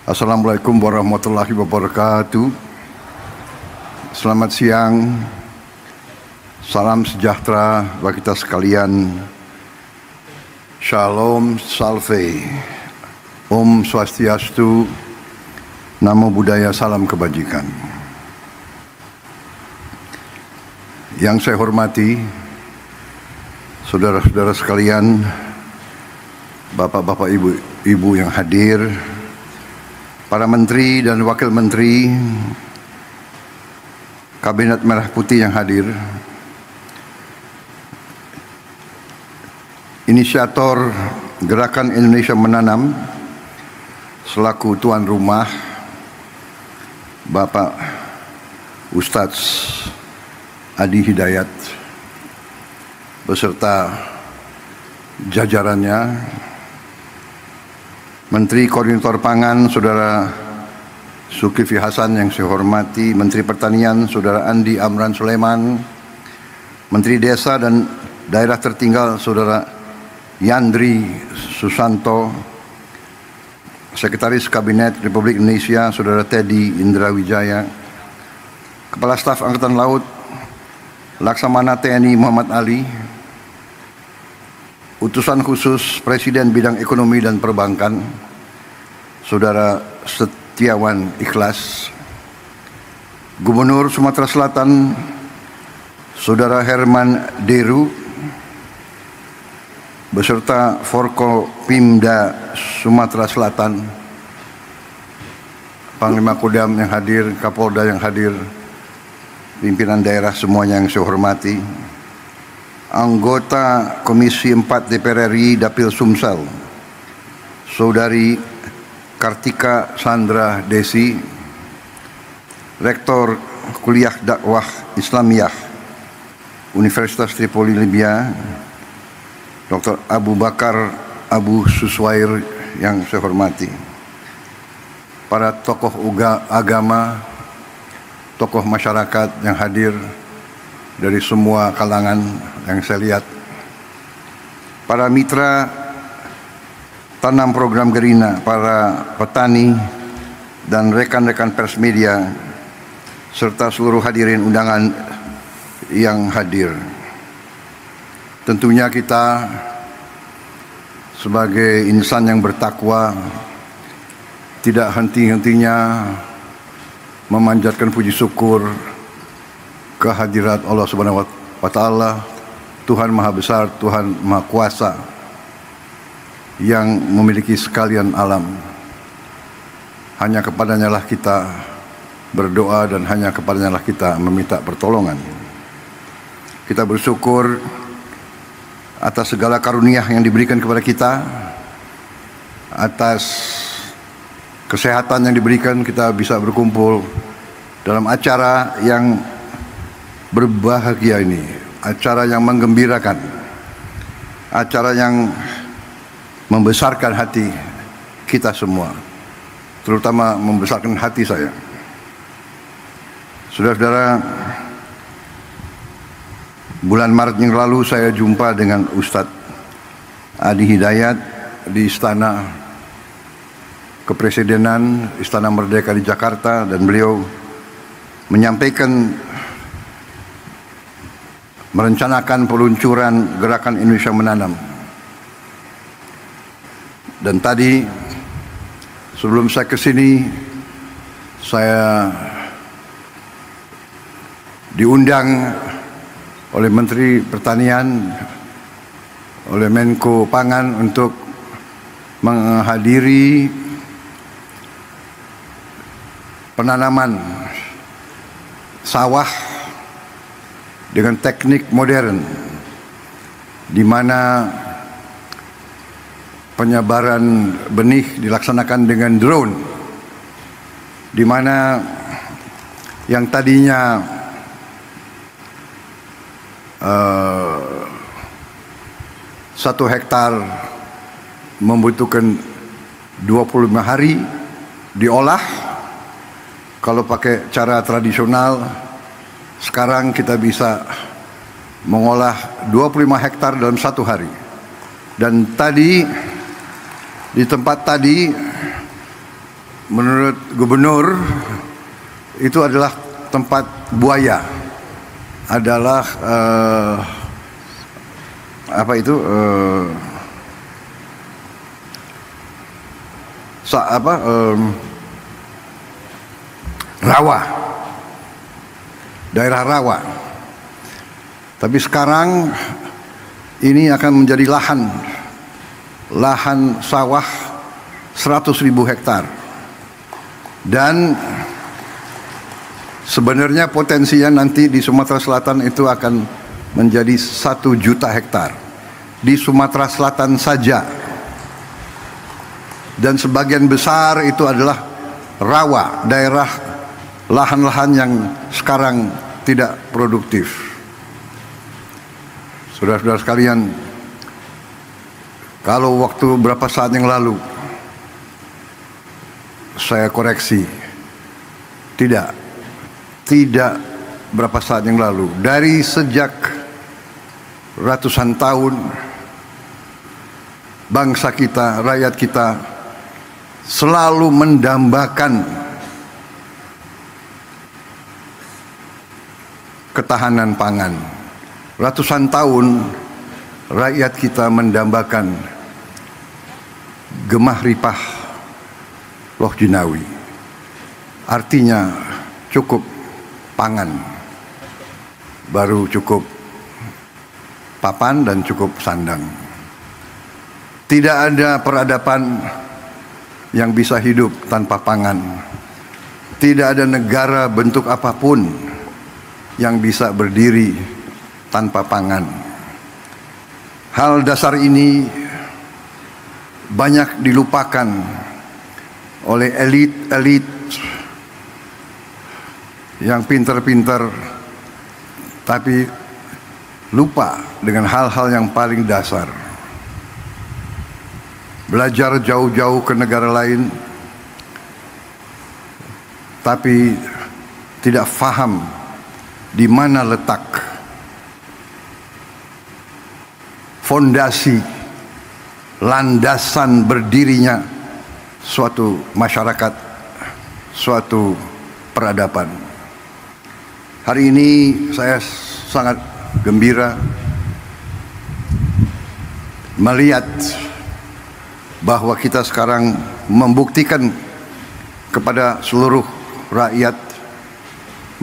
Assalamualaikum warahmatullahi wabarakatuh. Selamat siang. Salam sejahtera bagi kita sekalian. Shalom Salve. Om Swastiastu. Namo Buddhaya, salam kebajikan. Yang saya hormati saudara-saudara sekalian, bapak-bapak, ibu yang hadir, para menteri dan wakil menteri, Kabinet Merah Putih yang hadir, inisiator Gerakan Indonesia Menanam selaku tuan rumah, Bapak Ustadz Adi Hidayat beserta jajarannya, Menteri Koordinator Pangan Saudara Zulkifli Hasan yang saya hormati, Menteri Pertanian Saudara Andi Amran Sulaiman, Menteri Desa dan Daerah Tertinggal Saudara Yandri Susanto, Sekretaris Kabinet Republik Indonesia Saudara Teddy Indra Wijaya, Kepala Staf Angkatan Laut Laksamana TNI Muhammad Ali, Utusan Khusus Presiden Bidang Ekonomi dan Perbankan Saudara Setiawan Ikhlas, Gubernur Sumatera Selatan Saudara Herman Deru beserta Forkopimda Sumatera Selatan, Panglima Kodam yang hadir, Kapolda yang hadir, pimpinan daerah semuanya yang saya hormati, anggota Komisi 4 DPR RI Dapil Sumsel Saudari Kartika Sandra Desi, Rektor Kuliah Dakwah Islamiyah Universitas Tripoli Libya Dr. Abu Bakar Abu Suswair yang saya hormati, para tokoh agama, tokoh masyarakat yang hadir dari semua kalangan yang saya lihat, para mitra tanam program Gerina, para petani dan rekan-rekan pers media, serta seluruh hadirin undangan yang hadir. Tentunya kita sebagai insan yang bertakwa tidak henti-hentinya memanjatkan puji syukur kehadirat Allah Subhanahu wa Ta'ala, Tuhan Maha Besar, Tuhan Maha Kuasa yang memiliki sekalian alam. Hanya kepadanya lah kita berdoa dan hanya kepadanya lah kita meminta pertolongan. Kita bersyukur atas segala karunia yang diberikan kepada kita, atas kesehatan yang diberikan, kita bisa berkumpul dalam acara yang berbahagia ini, acara yang menggembirakan, acara yang membesarkan hati kita semua, terutama membesarkan hati saya. Saudara-saudara, bulan Maret yang lalu saya jumpa dengan Ustadz Adi Hidayat di Istana Kepresidenan, Istana Merdeka di Jakarta, dan beliau menyampaikan merencanakan peluncuran Gerakan Indonesia Menanam. Dan tadi sebelum saya ke sini, saya diundang oleh Menteri Pertanian, oleh Menko Pangan untuk menghadiri penanaman sawah dengan teknik modern, di mana penyebaran benih dilaksanakan dengan drone, di mana yang tadinya satu hektar membutuhkan 25 hari diolah. Kalau pakai cara tradisional, sekarang kita bisa mengolah 25 hektar dalam satu hari. Dan tadi di tempat tadi menurut gubernur itu adalah tempat buaya, adalah rawa, daerah rawa. Tapi sekarang ini akan menjadi lahan sawah 100.000 hektar, dan sebenarnya potensinya nanti di Sumatera Selatan itu akan menjadi 1 juta hektar di Sumatera Selatan saja, dan sebagian besar itu adalah rawa, daerah lahan-lahan yang sekarang tidak produktif. Saudara-saudara sekalian, kalau waktu beberapa saat yang lalu saya koreksi, tidak berapa saat yang lalu, dari sejak ratusan tahun bangsa kita, rakyat kita selalu mendambakan ketahanan pangan. Ratusan tahun rakyat kita mendambakan gemah ripah loh jinawi. Artinya cukup pangan, baru cukup papan dan cukup sandang. Tidak ada peradaban yang bisa hidup tanpa pangan. Tidak ada negara bentuk apapun yang bisa berdiri tanpa pangan. Hal dasar ini banyak dilupakan oleh elit-elit yang pintar-pintar, tapi lupa dengan hal-hal yang paling dasar. Belajar jauh-jauh ke negara lain, tapi tidak faham di mana letak fondasi, landasan berdirinya suatu masyarakat, suatu peradaban. Hari ini saya sangat gembira melihat bahwa kita sekarang membuktikan kepada seluruh rakyat,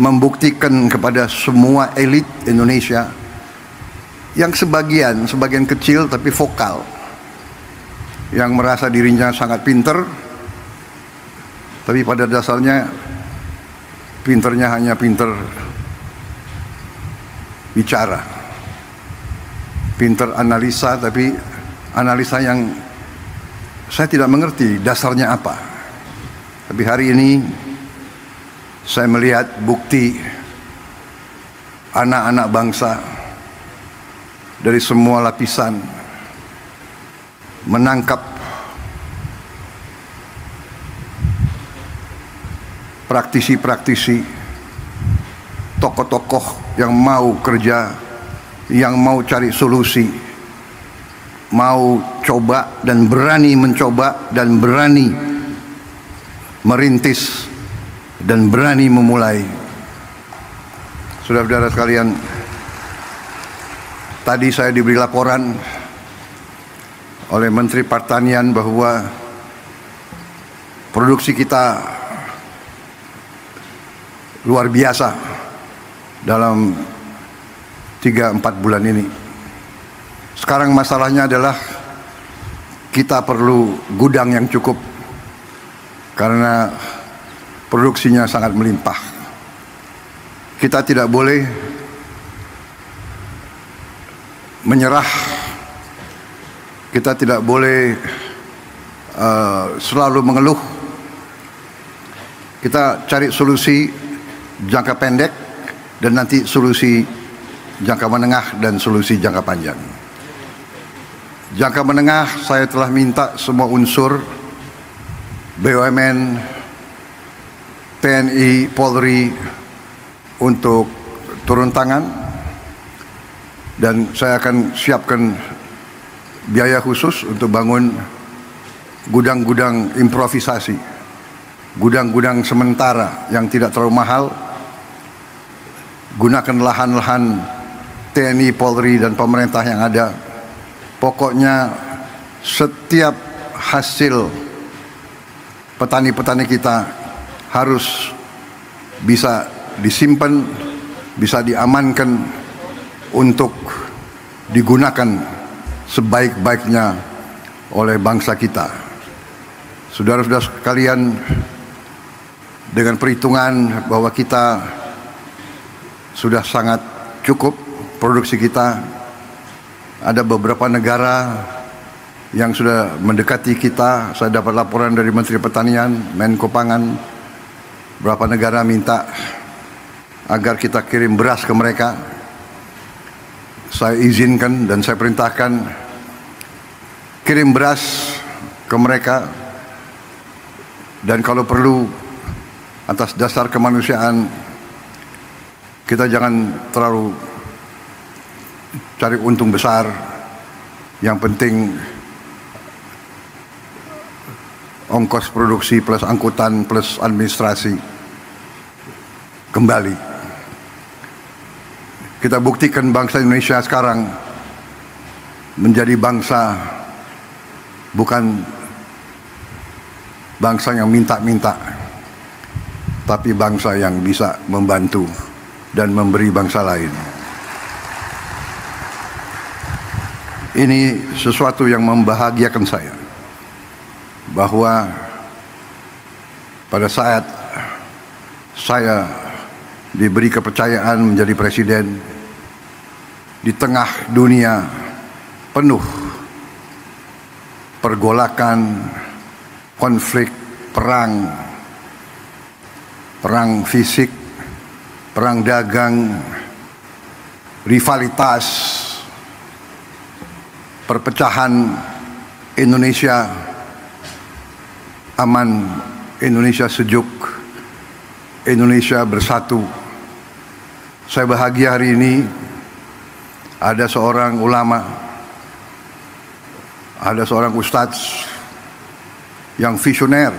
membuktikan kepada semua elit Indonesia yang sebagian kecil tapi vokal, yang merasa dirinya sangat pinter, tapi pada dasarnya pinternya hanya pinter bicara, pinter analisa, tapi analisa yang saya tidak mengerti dasarnya apa. Tapi hari ini saya melihat bukti anak-anak bangsa dari semua lapisan menangkap praktisi-praktisi, tokoh-tokoh yang mau kerja, yang mau cari solusi, mau coba dan berani mencoba dan berani merintis dan berani memulai. Saudara-saudara sekalian, tadi saya diberi laporan oleh Menteri Pertanian bahwa produksi kita luar biasa dalam 3-4 bulan ini. Sekarang masalahnya adalah kita perlu gudang yang cukup karena produksinya sangat melimpah. Kita tidak boleh menyerah, kita tidak boleh selalu mengeluh. Kita cari solusi jangka pendek dan nanti solusi jangka menengah dan solusi jangka panjang. Jangka menengah saya telah minta semua unsur BUMN, TNI, Polri untuk turun tangan, dan saya akan siapkan biaya khusus untuk bangun gudang-gudang improvisasi gudang-gudang sementara yang tidak terlalu mahal, gunakan lahan-lahan TNI, Polri, dan pemerintah yang ada. Pokoknya setiap hasil petani-petani kita harus bisa disimpan, bisa diamankan untuk digunakan sebaik-baiknya oleh bangsa kita. Saudara-saudara sekalian, dengan perhitungan bahwa kita sudah sangat cukup produksi kita, ada beberapa negara yang sudah mendekati kita. Saya dapat laporan dari Menteri Pertanian, Menko Pangan, beberapa negara minta agar kita kirim beras ke mereka. Saya izinkan dan saya perintahkan kirim beras ke mereka, dan kalau perlu atas dasar kemanusiaan kita jangan terlalu cari untung besar. Yang penting ongkos produksi plus angkutan plus administrasi kembali. Kita buktikan bangsa Indonesia sekarang menjadi bangsa, bukan bangsa yang minta-minta, tapi bangsa yang bisa membantu dan memberi bangsa lain. Ini sesuatu yang membahagiakan saya, bahwa pada saat saya diberi kepercayaan menjadi presiden di tengah dunia penuh pergolakan, konflik, perang fisik, perang dagang, rivalitas, perpecahan, Indonesia aman, Indonesia sejuk, Indonesia bersatu. Saya bahagia hari ini ada seorang ulama, ada seorang ustadz yang visioner,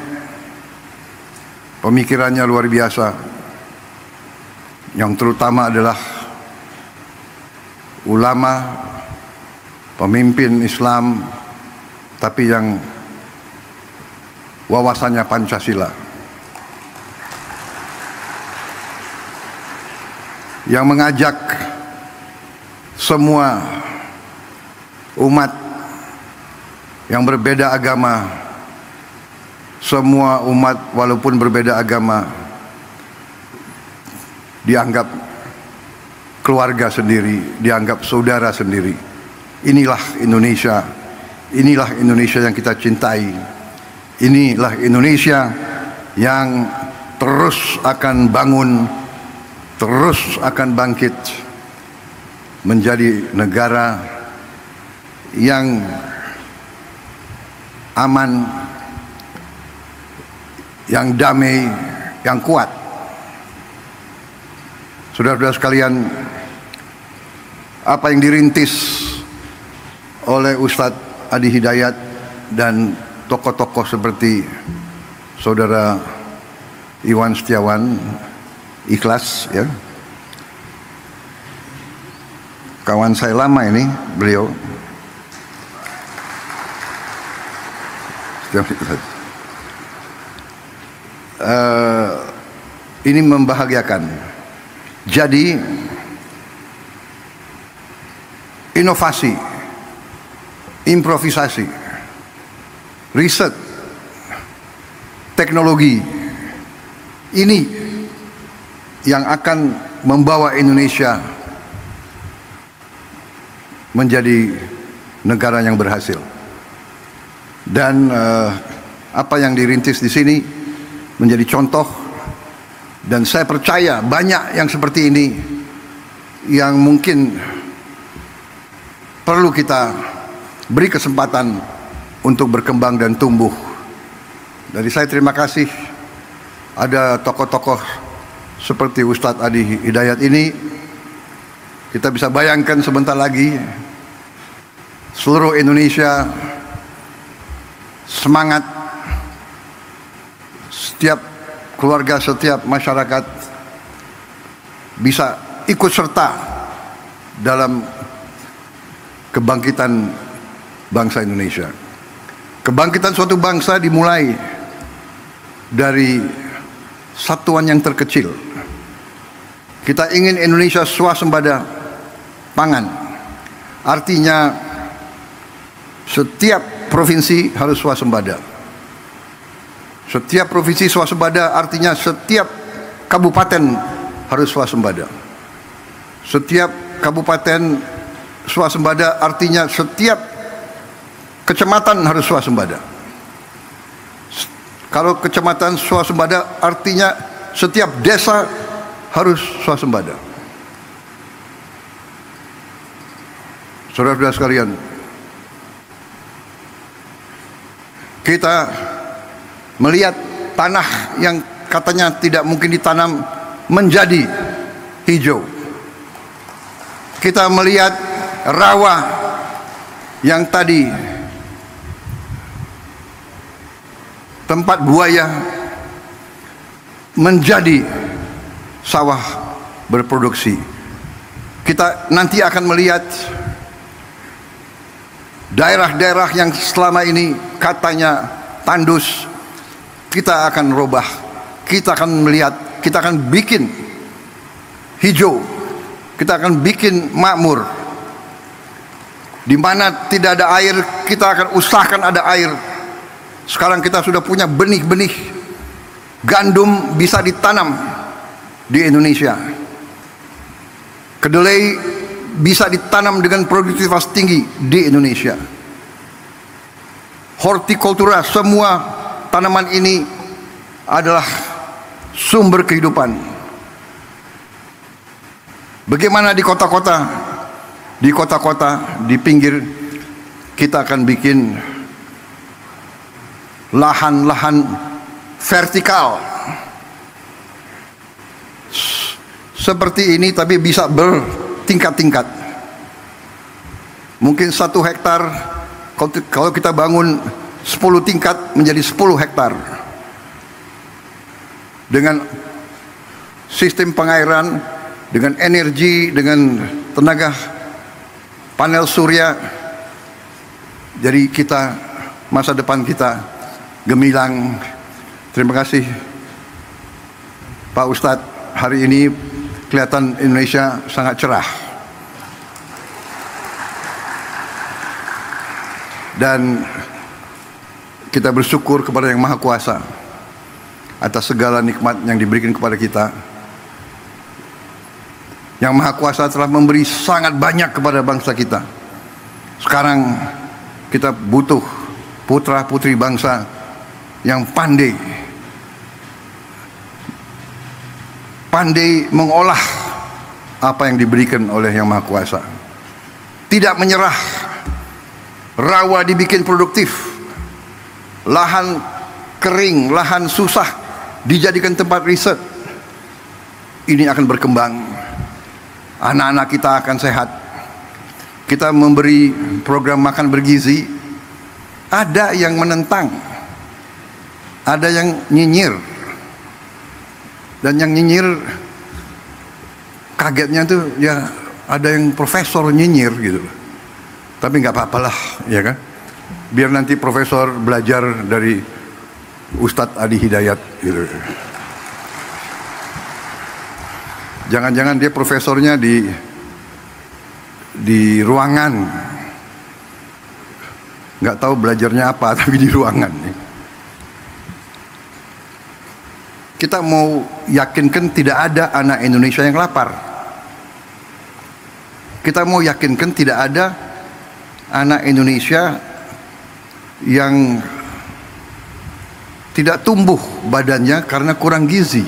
pemikirannya luar biasa, yang terutama adalah ulama, pemimpin Islam, tapi yang wawasannya Pancasila, yang mengajak semua umat yang berbeda agama, semua umat walaupun berbeda agama dianggap keluarga sendiri, dianggap saudara sendiri. Inilah Indonesia, inilah Indonesia yang kita cintai, inilah Indonesia yang terus akan bangun, terus akan bangkit menjadi negara yang aman, yang damai, yang kuat. Saudara-saudara sekalian, apa yang dirintis oleh Ustadz Adi Hidayat dan tokoh-tokoh seperti Saudara Iwan Setiawan, Ikhlas, ya, kawan saya lama ini beliau, ini membahagiakan. Jadi inovasi, improvisasi, riset, teknologi ini yang akan membawa Indonesia menjadi negara yang berhasil. Dan apa yang dirintis di sini menjadi contoh, dan saya percaya banyak yang seperti ini yang mungkin perlu kita beri kesempatan untuk berkembang dan tumbuh. Dari saya terima kasih ada tokoh-tokoh seperti Ustadz Adi Hidayat ini. Kita bisa bayangkan sebentar lagi seluruh Indonesia semangat, setiap keluarga, setiap masyarakat bisa ikut serta dalam kebangkitan bangsa Indonesia. Kebangkitan suatu bangsa dimulai dari satuan yang terkecil. Kita ingin Indonesia swasembada pangan. Artinya setiap provinsi harus swasembada. Setiap provinsi swasembada artinya setiap kabupaten harus swasembada. Setiap kabupaten swasembada artinya setiap kecamatan harus swasembada. Kalau kecamatan swasembada artinya setiap desa harus swasembada. Saudara-saudara sekalian, kita melihat tanah yang katanya tidak mungkin ditanam menjadi hijau. Kita melihat rawa yang tadi tempat buaya menjadi sawah berproduksi. Kita nanti akan melihat daerah-daerah yang selama ini katanya tandus, kita akan rubah, kita akan melihat, kita akan bikin hijau, kita akan bikin makmur. Di mana tidak ada air, kita akan usahakan ada air. Sekarang kita sudah punya benih-benih gandum bisa ditanam di Indonesia. Kedelai bisa ditanam dengan produktivitas tinggi di Indonesia. Hortikultura, semua tanaman ini adalah sumber kehidupan. Bagaimana di kota-kota? Di kota-kota, di pinggir, kita akan bikin lahan-lahan vertikal seperti ini, tapi bisa bertingkat-tingkat. Mungkin 1 hektar, kalau kita bangun 10 tingkat menjadi 10 hektar dengan sistem pengairan, dengan energi, dengan tenaga panel surya. Jadi kita, masa depan kita gemilang. Terima kasih Pak Ustadz, hari ini kelihatan Indonesia sangat cerah. Dan kita bersyukur kepada Yang Maha Kuasa atas segala nikmat yang diberikan kepada kita. Yang Maha Kuasa telah memberi sangat banyak kepada bangsa kita. Sekarang kita butuh putra-putri bangsa yang pandai mengolah apa yang diberikan oleh Yang Maha Kuasa. Tidak menyerah. Rawa dibikin produktif, lahan kering, lahan susah dijadikan tempat riset. Ini akan berkembang. Anak-anak kita akan sehat. Kita memberi program makan bergizi. Ada yang menentang, ada yang nyinyir, dan yang nyinyir kagetnya tuh ya ada yang profesor nyinyir gitu. Tapi nggak apa-apalah, ya kan? Biar nanti profesor belajar dari Ustadz Adi Hidayat gitu. Jangan-jangan dia profesornya di ruangan, nggak tahu belajarnya apa, tapi di ruangan. Kita mau yakinkan tidak ada anak Indonesia yang lapar. Kita mau yakinkan tidak ada anak Indonesia yang tidak tumbuh badannya karena kurang gizi.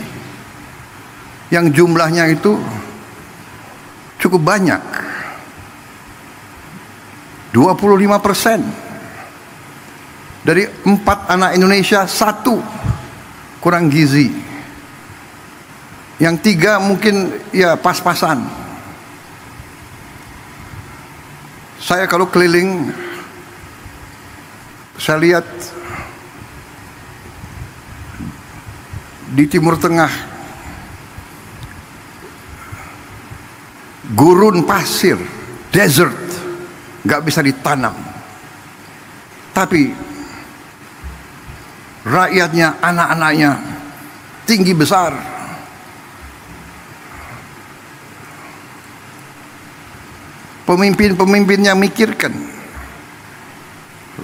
Yang jumlahnya itu cukup banyak, 25%. Dari 4 anak Indonesia 1 kurang gizi. Yang 3 mungkin ya pas-pasan. Saya kalau keliling, saya lihat di Timur Tengah, gurun pasir, desert, nggak bisa ditanam. Tapi rakyatnya, anak-anaknya tinggi besar. Pemimpin-pemimpinnya mikirkan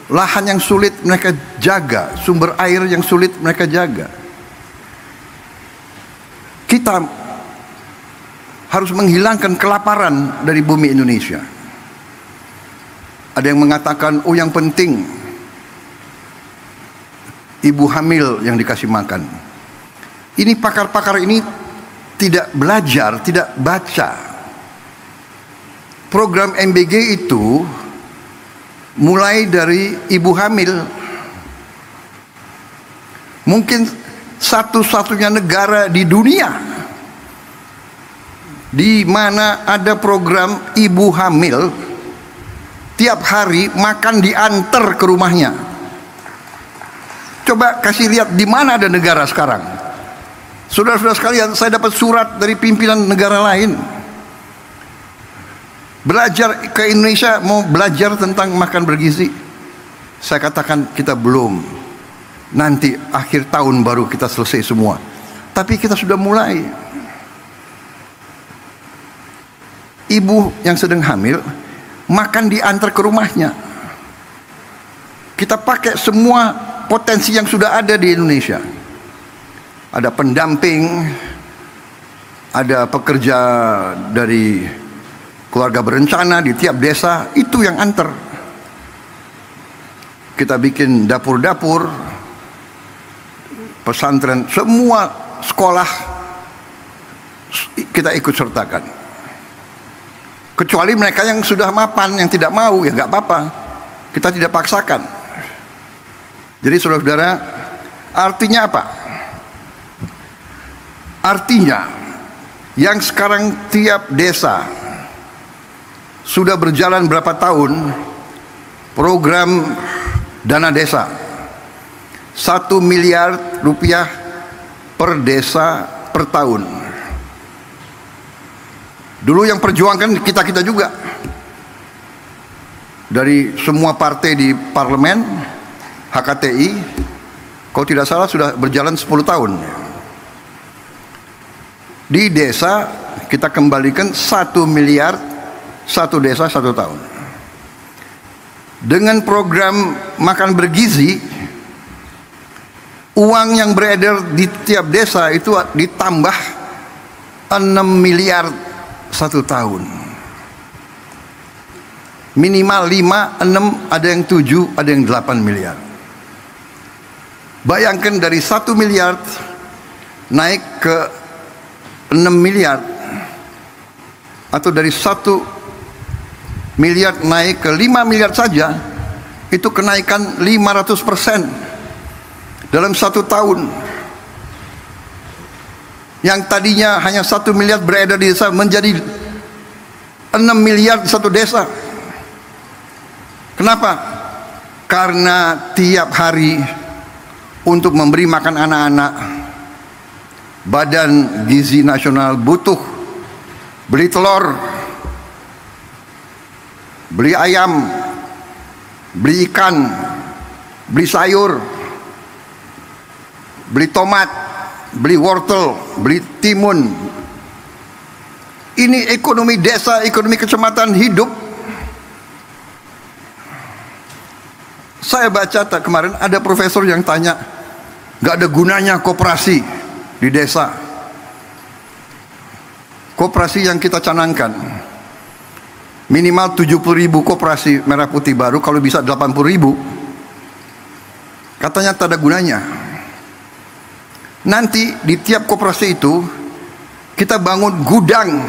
lahan yang sulit mereka jaga, sumber air yang sulit mereka jaga. Kita harus menghilangkan kelaparan dari bumi Indonesia. Ada yang mengatakan, oh yang penting ibu hamil yang dikasih makan. Ini pakar-pakar ini tidak belajar, tidak baca. Program MBG itu mulai dari ibu hamil. Mungkin satu-satunya negara di dunia di mana ada program ibu hamil tiap hari makan diantar ke rumahnya. Coba kasih lihat di mana ada negara sekarang. Saudara-saudara sekalian, saya dapat surat dari pimpinan negara lain. Belajar ke Indonesia, mau belajar tentang makan bergizi. Saya katakan kita belum. Nanti akhir tahun baru kita selesai semua. Tapi kita sudah mulai. Ibu yang sedang hamil makan diantar ke rumahnya. Kita pakai semua potensi yang sudah ada di Indonesia. Ada pendamping, ada pekerja dari keluarga berencana di tiap desa, itu yang antar. Kita bikin dapur-dapur, pesantren, semua sekolah kita ikut sertakan. Kecuali mereka yang sudah mapan, yang tidak mau, ya nggak apa-apa, kita tidak paksakan. Jadi saudara-saudara, artinya apa? Artinya yang sekarang tiap desa sudah berjalan berapa tahun program dana desa, 1 miliar rupiah per desa per tahun. Dulu yang perjuangkan kita-kita juga, dari semua partai di parlemen, HKTI, kalau tidak salah sudah berjalan 10 tahun. Di desa kita kembalikan 1 miliar, satu desa 1 tahun. Dengan program makan bergizi, uang yang beredar di tiap desa itu ditambah 6 miliar 1 tahun. Minimal 5, 6, ada yang 7, ada yang 8 miliar. Bayangkan dari 1 miliar naik ke 6 miliar, atau dari 1 miliar naik ke 5 miliar saja, itu kenaikan 500% dalam 1 tahun. Yang tadinya hanya 1 miliar beredar di desa menjadi 6 miliar di satu desa. Kenapa? Karena tiap hari untuk memberi makan anak-anak, Badan Gizi Nasional butuh beli telur, beli ayam, beli ikan, beli sayur, beli tomat, beli wortel, beli timun. Ini ekonomi desa, ekonomi kecamatan hidup. Saya baca kemarin ada profesor yang tanya, nggak ada gunanya koperasi di desa. Koperasi yang kita canangkan minimal 70.000 koperasi merah putih baru, kalau bisa 80.000. Katanya tak ada gunanya. Nanti di tiap koperasi itu kita bangun gudang.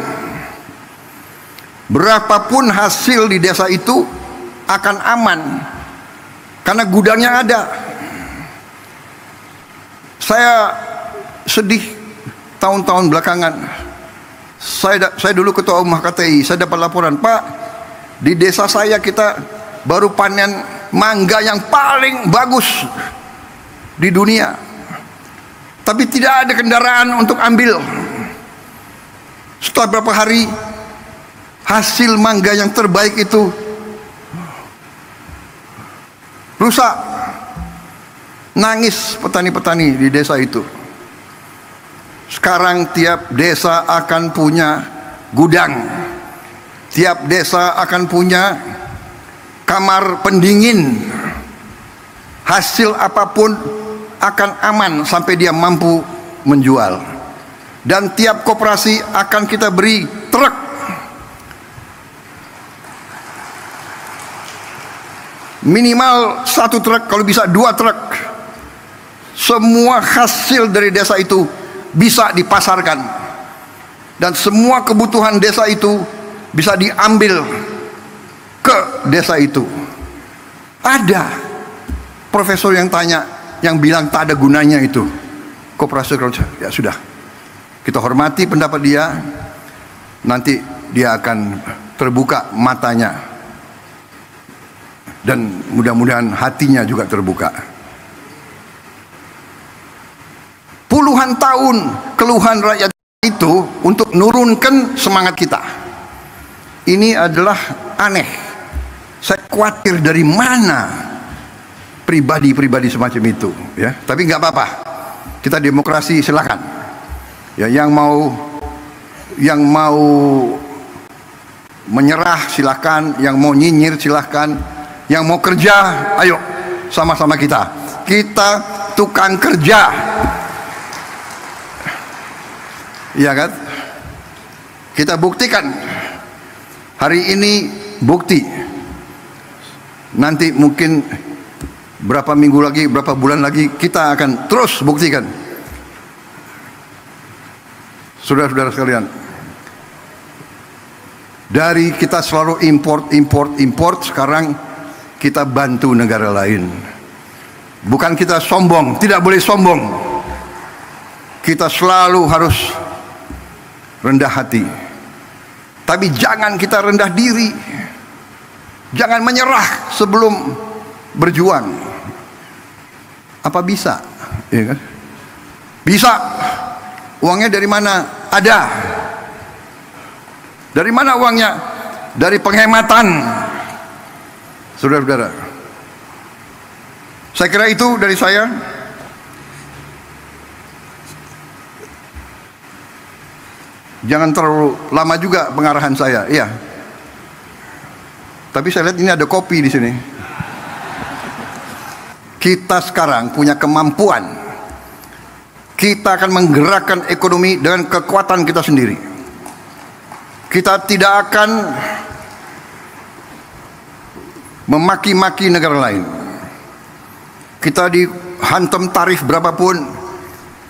Berapapun hasil di desa itu akan aman karena gudangnya ada. Saya sedih tahun-tahun belakangan. Saya dulu ketua umum HKTI, saya dapat laporan, Pak, di desa saya kita baru panen mangga yang paling bagus di dunia. tapi tidak ada kendaraan untuk ambil. Setelah beberapa hari, hasil mangga yang terbaik itu rusak. Nangis petani-petani di desa itu. Sekarang tiap desa akan punya gudang, tiap desa akan punya kamar pendingin. Hasil apapun akan aman sampai dia mampu menjual. Dan tiap koperasi akan kita beri truk. Minimal 1 truk, kalau bisa 2 truk. Semua hasil dari desa itu bisa dipasarkan, dan semua kebutuhan desa itu bisa diambil ke desa itu. Ada profesor yang tanya, yang bilang tak ada gunanya itu koperasi. Ya sudah, kita hormati pendapat dia. Nanti dia akan terbuka matanya, dan mudah-mudahan hatinya juga terbuka. Puluhan tahun keluhan rakyat itu untuk nurunkan semangat kita. Ini adalah aneh. Saya khawatir dari mana pribadi-pribadi semacam itu, ya. Tapi nggak apa-apa. Kita demokrasi, silakan. Ya, yang mau menyerah silakan, yang mau nyinyir silakan, yang mau kerja, ayo sama-sama kita. Kita tukang kerja. Iya kan? Kita buktikan. Hari ini bukti. Nanti mungkin berapa minggu lagi, berapa bulan lagi, kita akan terus buktikan. Saudara-saudara sekalian, dari kita selalu import, sekarang kita bantu negara lain. Bukan kita sombong, tidak boleh sombong. Kita selalu harus rendah hati, tapi jangan kita rendah diri. Jangan menyerah sebelum berjuang. Apa bisa? Ya kan? Bisa. Uangnya dari mana? Ada. Dari mana uangnya? Dari penghematan. Saudara-saudara, saya kira itu dari saya. Jangan terlalu lama juga pengarahan saya, iya. Tapi saya lihat ini ada kopi di sini. Kita sekarang punya kemampuan. Kita akan menggerakkan ekonomi dengan kekuatan kita sendiri. Kita tidak akan memaki-maki negara lain. Kita dihantam tarif berapapun,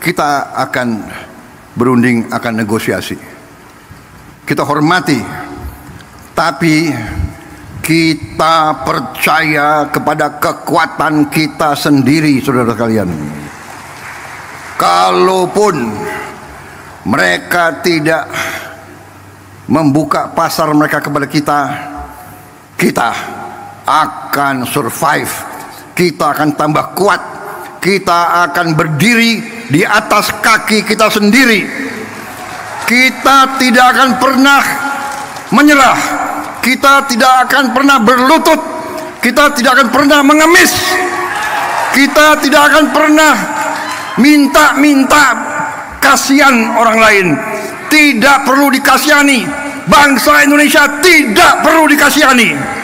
kita akan berunding, akan negosiasi. Kita hormati, tapi kita percaya kepada kekuatan kita sendiri, saudara sekalian. Kalaupun mereka tidak membuka pasar mereka kepada kita, kita akan survive. Kita akan tambah kuat. Kita akan berdiri di atas kaki kita sendiri. Kita tidak akan pernah menyerah. Kita tidak akan pernah berlutut. Kita tidak akan pernah mengemis. Kita tidak akan pernah minta-minta kasihan orang lain. Tidak perlu dikasihani. Bangsa Indonesia tidak perlu dikasihani.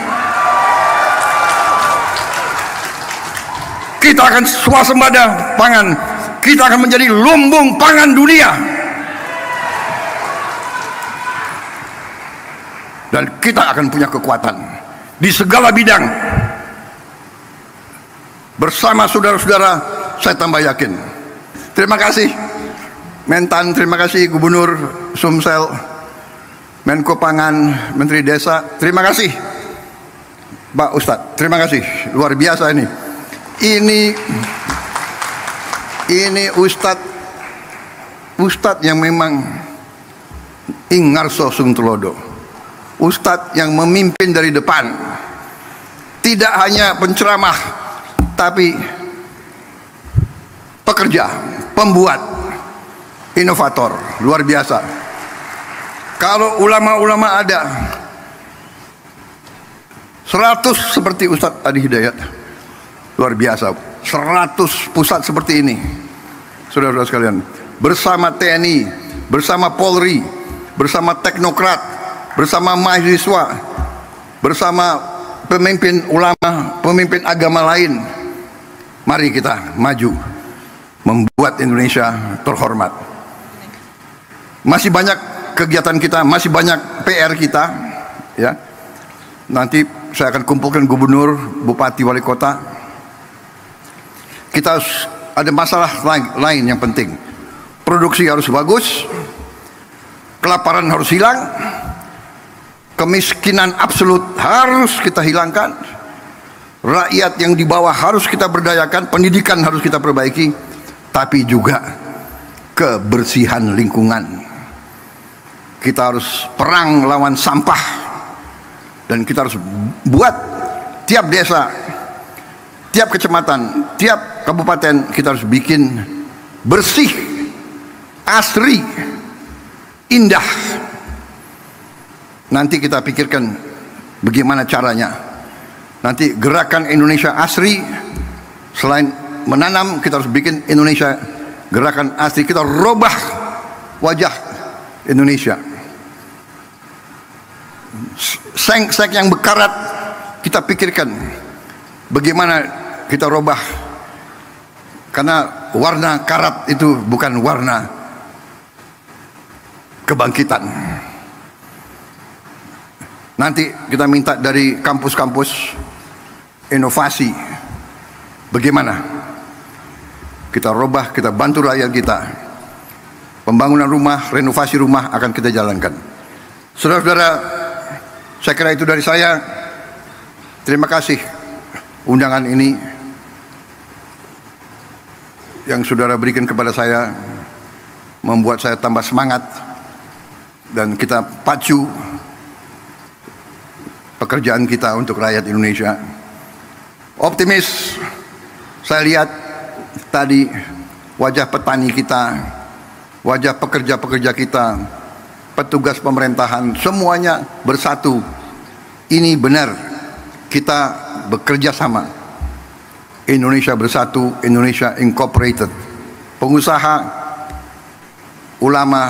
Kita akan swasembada pangan. Kita akan menjadi lumbung pangan dunia. Dan kita akan punya kekuatan di segala bidang. Bersama saudara-saudara, saya tambah yakin. Terima kasih Mentan, terima kasih Gubernur Sumsel, Menko Pangan, Menteri Desa, terima kasih Pak Ustadz, terima kasih, luar biasa ini. Ini Ustadz yang memang ingarso sungtulodo, Ustadz yang memimpin dari depan, tidak hanya penceramah, tapi pekerja, pembuat, inovator, luar biasa. Kalau ulama-ulama ada 100 seperti Ustadz Adi Hidayat, luar biasa. 100 pusat seperti ini, saudara-saudara sekalian, bersama TNI, bersama Polri, bersama teknokrat, bersama mahasiswa, bersama pemimpin ulama, pemimpin agama lain. Mari kita maju membuat Indonesia terhormat. Masih banyak kegiatan kita, masih banyak PR kita, ya. Nanti saya akan kumpulkan gubernur, bupati, wali kota. Kita harus ada masalah lain yang penting. Produksi harus bagus, kelaparan harus hilang, kemiskinan absolut harus kita hilangkan, rakyat yang di bawah harus kita berdayakan, pendidikan harus kita perbaiki, tapi juga kebersihan lingkungan. Kita harus perang lawan sampah, dan kita harus buat tiap desa, tiap kecamatan, tiap kabupaten kita harus bikin bersih, asri, indah. Nanti kita pikirkan bagaimana caranya. Nanti gerakan Indonesia Asri, selain menanam, kita harus bikin Indonesia gerakan asri. Kita robah wajah Indonesia. Seng-seng yang berkarat, kita pikirkan bagaimana kita robah. Karena warna karat itu bukan warna kebangkitan. Nanti kita minta dari kampus-kampus inovasi, bagaimana kita robah, kita bantu rakyat kita. Pembangunan rumah, renovasi rumah akan kita jalankan. Saudara-saudara, saya kira itu dari saya. Terima kasih undangan ini yang saudara berikan kepada saya, membuat saya tambah semangat, dan kita pacu pekerjaan kita untuk rakyat Indonesia. Optimis, saya lihat tadi wajah petani kita, wajah pekerja-pekerja kita, petugas pemerintahan, semuanya bersatu. Ini benar, kita bekerja sama. Indonesia bersatu, Indonesia Incorporated. Pengusaha, ulama,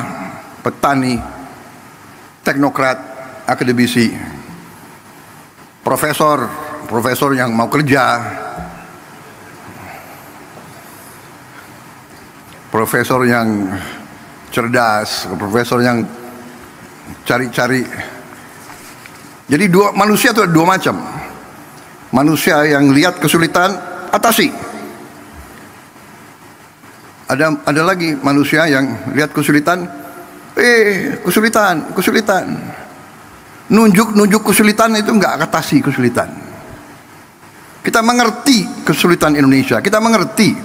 petani, teknokrat, akademisi, profesor yang mau kerja, profesor yang cerdas, profesor yang cari-cari. Jadi manusia itu ada dua macam. Manusia yang lihat kesulitan, atasi. Ada lagi manusia yang lihat kesulitan, kesulitan. Nunjuk kesulitan itu enggak atasi kesulitan. Kita mengerti kesulitan Indonesia, kita mengerti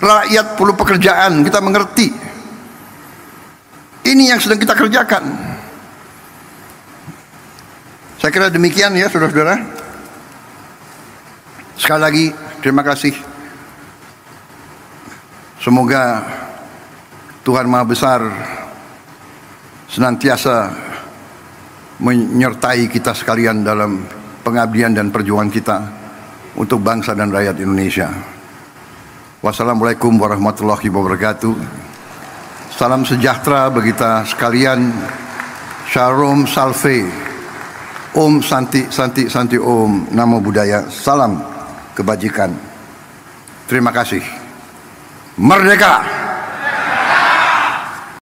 rakyat perlu pekerjaan, kita mengerti. Ini yang sedang kita kerjakan. Saya kira demikian ya saudara-saudara. Sekali lagi terima kasih. Semoga Tuhan Maha Besar senantiasa menyertai kita sekalian dalam pengabdian dan perjuangan kita untuk bangsa dan rakyat Indonesia. Wassalamualaikum warahmatullahi wabarakatuh. Salam sejahtera bagi kita sekalian. Shalom Salve. Om Santi Santi Santi Om. Namo Buddhaya. Salam kebajikan. Terima kasih. Merdeka!